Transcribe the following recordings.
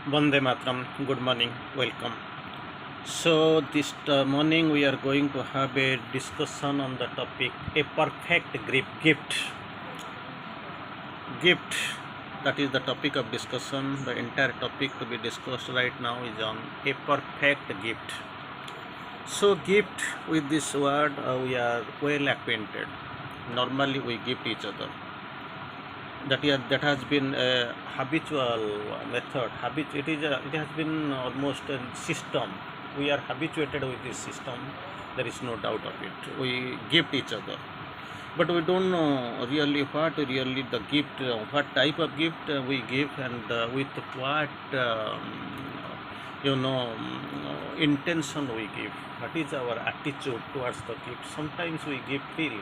Vande Matram, good morning, welcome. So, this morning we are going to have a discussion on the topic a perfect gift. Gift, that is the topic of discussion. The entire topic to be discussed right now is on a perfect gift. So, gift with this word we are well acquainted. Normally, we gift each other. That has been a habitual method. It has been almost a system. We are habituated with this system. There is no doubt of it. We gift each other, but we don't know really what really the gift, what type of gift we give, and with what intention we give. What is our attitude towards the gift? Sometimes we give freely.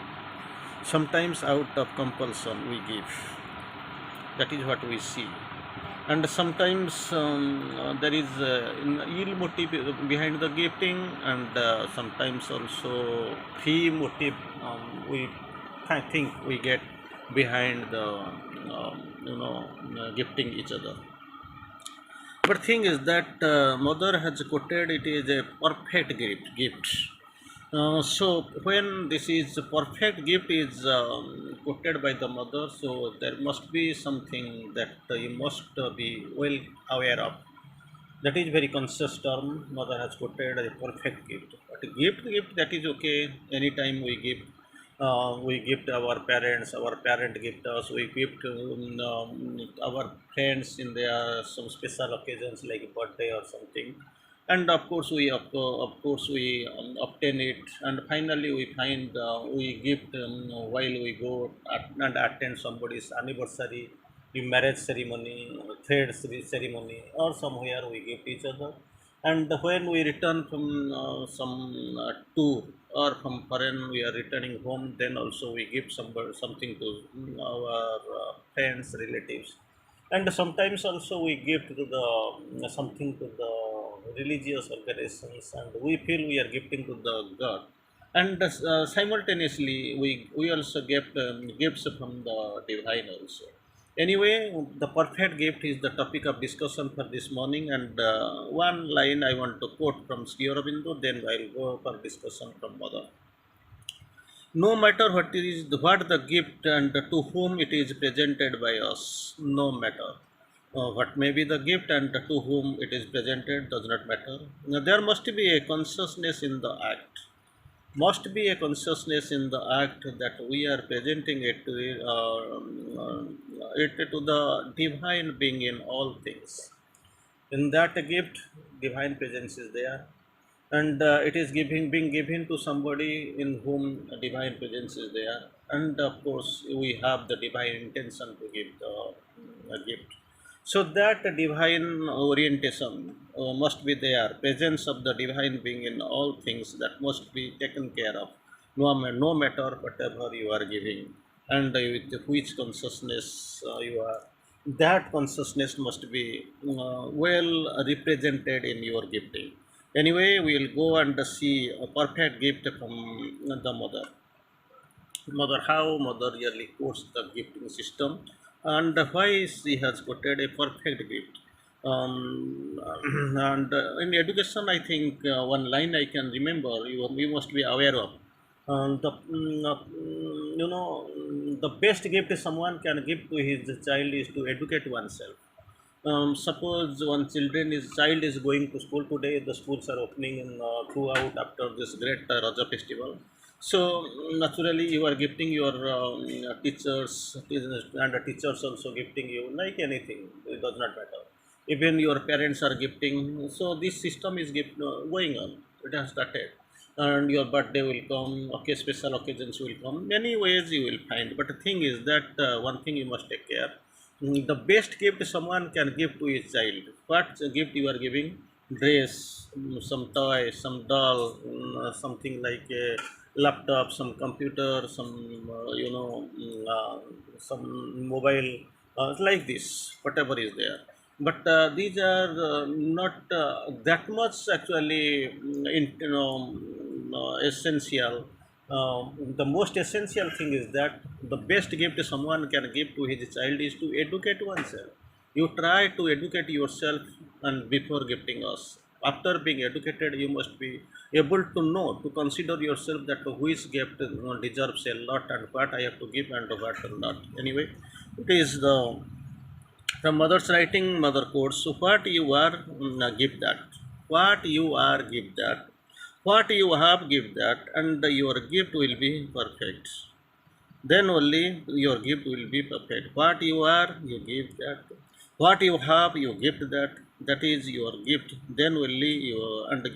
Sometimes out of compulsion we give. That is what we see. And sometimes there is ill motive behind the gifting, and sometimes also free motive we think we get behind the gifting each other. But thing is that mother has quoted it is a perfect gift. So when this is a perfect gift is quoted by the mother, so there must be something that you must be well aware of. That is very conscious term. Mother has quoted a perfect gift. But a gift that is okay. Anytime we gift our parents. Our parent gift us. We gift our friends in their some special occasions like birthday or something. And of course we obtain it, and finally we find we gift while we go and attend somebody's anniversary, the marriage ceremony, third ceremony, or somewhere we gift each other. And when we return from some tour or from foreign, we are returning home, then also we give something to our friends, relatives. And sometimes also we give to the something to the religious organizations, and we feel we are gifting to the God. And simultaneously we also get gifts from the divine also. Anyway, the perfect gift is the topic of discussion for this morning, and one line I want to quote from Sri Aurobindo, then I'll go for discussion from Mother. No matter what the gift and to whom it is presented by us, no matter what may be the gift and to whom it is presented does not matter. Now, there must be a consciousness in the act. Must be a consciousness in the act that we are presenting it to the divine being in all things. In that gift, divine presence is there, and it is being given to somebody in whom a divine presence is there. And of course we have the divine intention to give the gift. So that divine orientation must be there, presence of the divine being in all things, that must be taken care of, no matter whatever you are giving, and with which consciousness you are. That consciousness must be well represented in your gifting. Anyway, we will go and see a perfect gift from the mother. How mother really quotes the gifting system, and why she has quoted a perfect gift. And in education, I think one line I can remember, you must be aware of. The best gift someone can give to his child is to educate oneself. Suppose one child is going to school today. The schools are opening throughout after this great Raja festival. So naturally, you are gifting your teachers, and the teachers also gifting you like anything. It does not matter. Even your parents are gifting. So this system is going on. It has started, and your birthday will come. Okay, special occasions will come. Many ways you will find. But the thing is that one thing you must take care. The best gift someone can give to his child. What gift you are giving? Dress, some toy, some doll, something like a laptop, some computer, some some mobile, like this. Whatever is there. But these are not that much actually, essential. The most essential thing is that the best gift someone can give to his child is to educate oneself. You try to educate yourself and before gifting us. After being educated, you must be able to know, to consider yourself that which gift deserves a lot and what I have to give and what not. Anyway, it is the from mother's writing, mother quotes, so what you are, give that. What you are, give that. What you have, give that, and your gift will be perfect. Then only your gift will be perfect. What you are, you give that. What you have, you gift that. That is your gift. Then only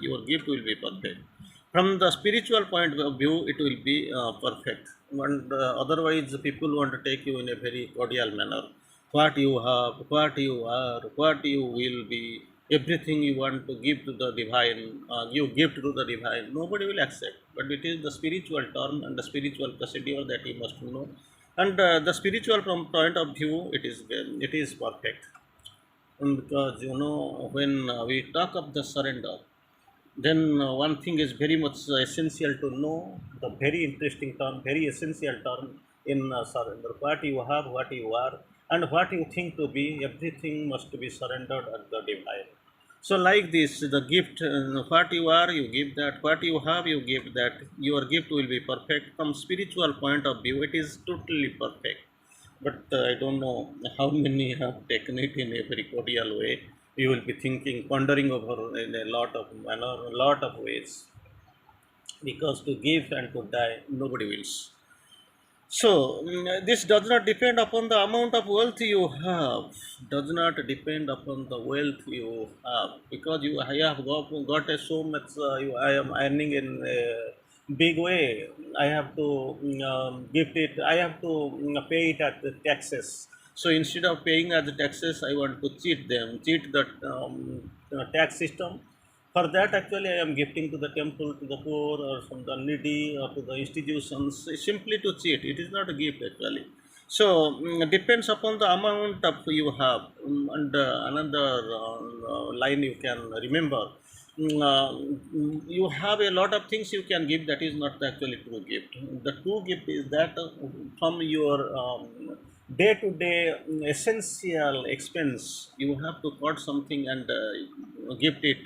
your gift will be perfect. From the spiritual point of view, it will be perfect. And otherwise, people want to take you in a very cordial manner. What you have, what you are, what you will be, everything you want to give to the divine, you give to the divine. Nobody will accept. But it is the spiritual term and the spiritual procedure that you must know. And the spiritual from point of view, it is perfect. And because when we talk of the surrender, then one thing is very much essential to know, the very interesting term, very essential term in surrender. What you have, what you are, and what you think to be, everything must be surrendered at the divine. So like this, the gift, what you are, you give that. What you have, you give that. Your gift will be perfect. From spiritual point of view, it is totally perfect. But I don't know how many have taken it in a very cordial way. You will be thinking, pondering over in a lot of manner, a lot of ways, because to give and to die, nobody wills. So this does not depend upon the amount of wealth you have. Does not depend upon the wealth you have, because I have got a so much. I am earning in a big way. I have to gift it. I have to pay it at the taxes. So instead of paying at the taxes, I want to cheat them, cheat the tax system. For that, actually, I am gifting to the temple, to the poor, or from the needy, or to the institutions, simply to cheat. It is not a gift, actually. So, depends upon the amount of you have. And another line you can remember. You have a lot of things you can give, that is not the actually true gift. The true gift is that from your day to day essential expense, you have to cut something and gift it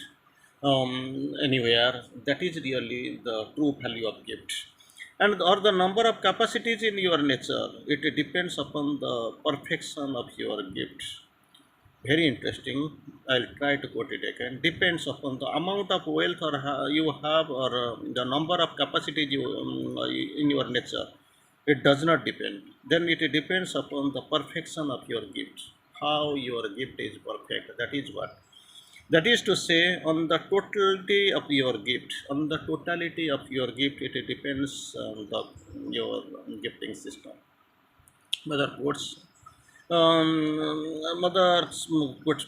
anywhere. That is really the true value of gift. And or the number of capacities in your nature, it depends upon the perfection of your gift. Very interesting. I'll try to quote it again. Depends upon the amount of wealth or you have, or the number of capacities in your nature. It does not depend. Then it depends upon the perfection of your gift. How your gift is perfect. That is what. That is to say, on the totality of your gift, on the totality of your gift, it depends on your gifting system. Mother quotes,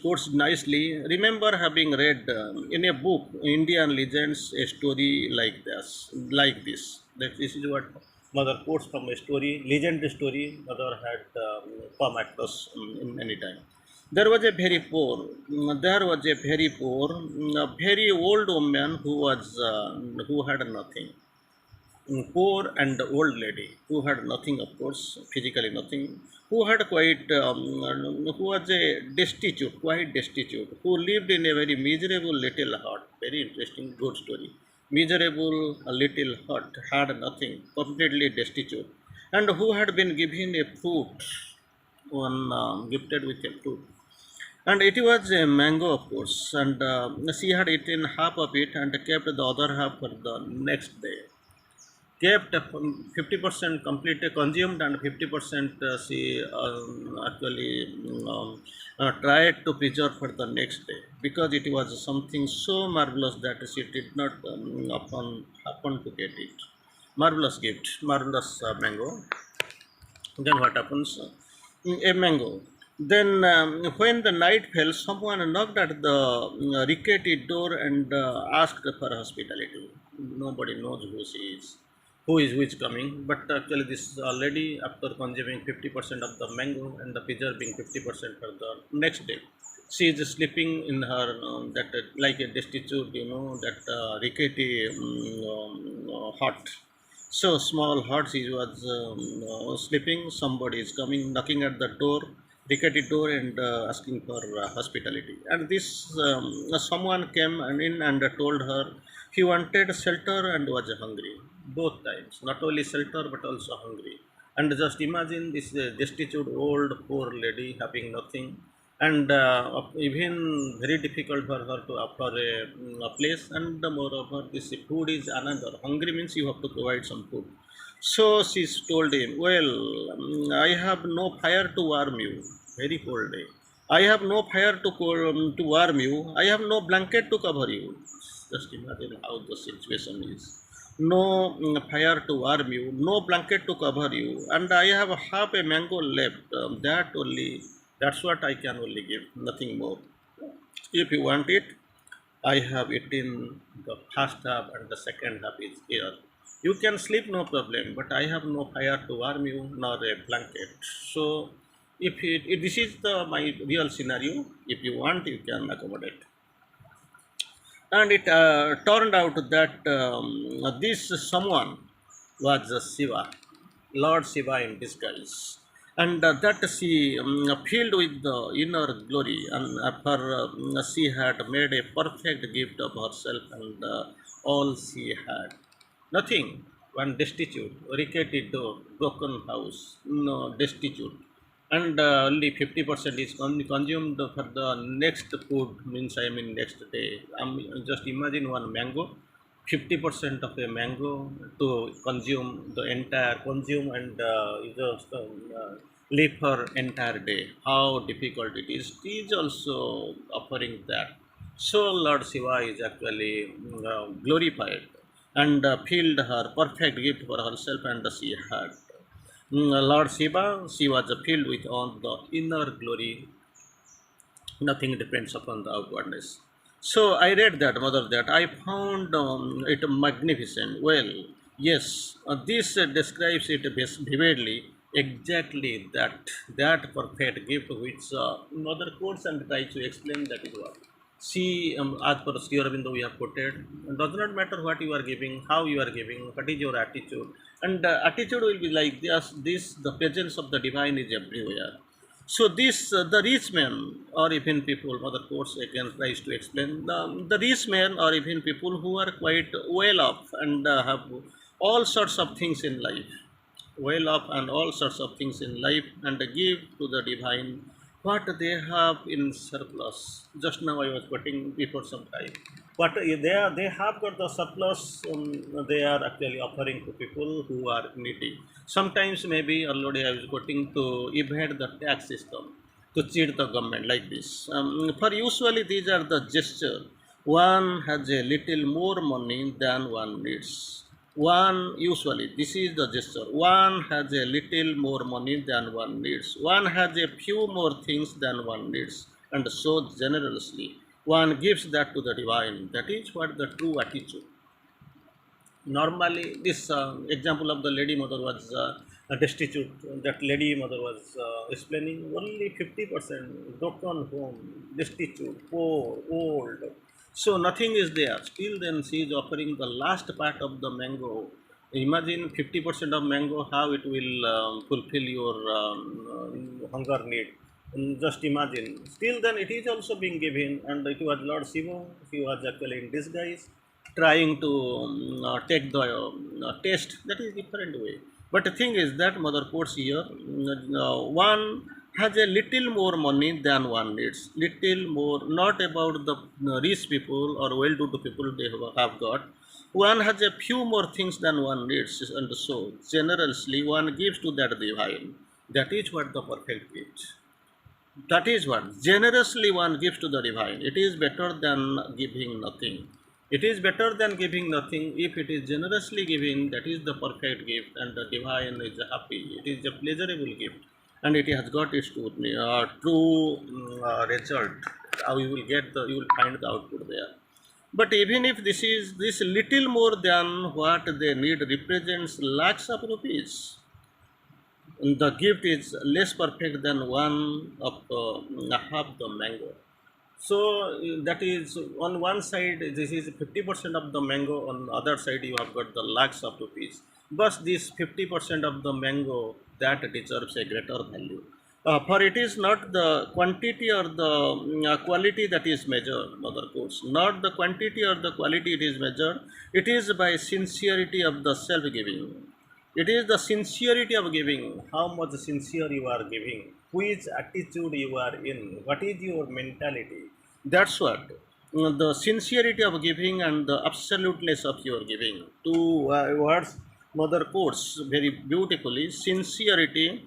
quotes nicely. Remember having read in a book, Indian legends, a story like this. That this is what mother quotes from a story, legend story. Mother had come across in many time. There was a very poor, a very old woman who had nothing. Poor and old lady who had nothing, of course, physically nothing, who had who was a destitute, quite destitute, who lived in a very miserable little hut. Very interesting, good story. Miserable little hut, had nothing, completely destitute, and who had been given a fruit, gifted with a fruit. And it was a mango, of course, and she had eaten half of it and kept the other half for the next day. Kept 50% completely consumed, and 50% she actually tried to preserve for the next day, because it was something so marvelous that she did not happen to get it. Marvelous gift, marvelous mango. Then what happens? A mango. Then, when the night fell, someone knocked at the rickety door and asked for hospitality. Nobody knows who is coming. But actually, this lady, after consuming 50% of the mango and the preserving 50% for the next day, she is sleeping in her that like a destitute, that rickety hut. So small hut, she was sleeping. Somebody is coming, knocking at the door. rickety door and asking for hospitality. And this someone came and in and told her he wanted shelter and was hungry both times. Not only shelter but also hungry. And just imagine this destitute old poor lady having nothing, and even very difficult for her to offer a place. And moreover, this food is another. Hungry means you have to provide some food. So she told him, well, I have no fire to warm you. Very cold day. I have no fire to warm you. I have no blanket to cover you. Just imagine how the situation is. No fire to warm you, no blanket to cover you, and I have half a mango left. That only, that's what I can only give, nothing more. If you want it, I have eaten the first half and the second half is here. You can sleep, no problem, but I have no fire to warm you nor a blanket. So, if this is my real scenario, if you want, you can accommodate. And it turned out that this someone was Shiva, Lord Shiva in disguise, and that she filled with the inner glory, and for she had made a perfect gift of herself and all she had. Nothing, one destitute, rickety door, broken house, no destitute, and only 50% is consumed for the next food, means I mean next day. Just imagine one mango, 50% of a mango to consume the entire consume, and you just live for entire day. How difficult it is. He is also offering that. So Lord Shiva is actually glorified and filled her perfect gift for herself, and she had. Lord Shiva, she was filled with all the inner glory. Nothing depends upon the outwardness. So I read that, mother, that I found it magnificent. Well, yes, this describes it vividly, exactly that perfect gift which mother quotes and tries to explain, that is what. See, as per Sri Aurobindo, we have quoted, it does not matter what you are giving, how you are giving, what is your attitude. And attitude will be like this, the presence of the divine is everywhere. So this, the rich man or even people, other quotes again tries to explain, the rich man or even people who are quite well off and have all sorts of things in life, well off and all sorts of things in life, and give to the divine what they have in surplus. Just now I was quoting before some time. What they have got the surplus, they are actually offering to people who are needy. Sometimes maybe already I was quoting to evade the tax system, to cheat the government like this. For usually these are the gesture. One has a little more money than one needs. One usually, this is the gesture. One has a little more money than one needs. One has a few more things than one needs, and so generously. One gives that to the divine. That is what the true attitude. Normally, this example of the lady mother was destitute. That lady mother was explaining only 50%, broken home, destitute, poor, old. So nothing is there. Still, then she is offering the last part of the mango. Imagine 50% of mango, how it will fulfill your hunger need. Just imagine. Still, then it is also being given, and it was Lord Shiva. He was actually in disguise, trying to take the taste. That is different way. But the thing is that mother quotes here, one has a little more money than one needs. Little more, not about the rich people or well-to-do people they have got. One has a few more things than one needs, and so generously one gives to that divine. That is what the perfect gift. That is what generously one gives to the divine. It is better than giving nothing. It is better than giving nothing. If it is generously giving, that is the perfect gift, and the divine is happy. It is a pleasurable gift, and it has got its true result. How you will get the, you will find the output there. But even if this little more than what they need represents lakhs of rupees, the gift is less perfect than one of half the mango. So that is on one side, this is 50% of the mango, on the other side you have got the lakhs of rupees. But this 50% of the mango, that deserves a greater value. For it is not the quantity or the quality that is measured, Mother quotes. Not the quantity or the quality it is measured. It is by sincerity of the self-giving. It is the sincerity of giving. How much sincere you are giving. Which attitude you are in. What is your mentality. That's what. The sincerity of giving and the absoluteness of your giving. Two words Mother quotes very beautifully. Sincerity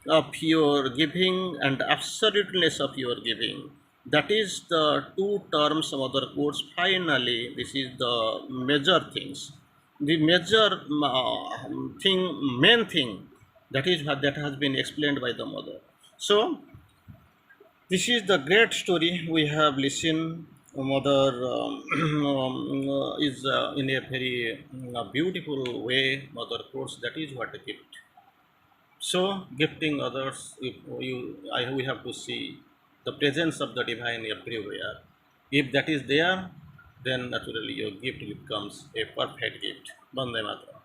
of your giving and absoluteness of your giving. That is the two terms Mother quotes. Finally, this is the major things. The major thing, main thing, that is what that has been explained by the Mother. So this is the great story we have listened. Mother is in a very beautiful way. Mother quotes that is what a gift. So, gifting others, if we have to see the presence of the divine everywhere. If that is there, then naturally your gift becomes a perfect gift. Bande Matra.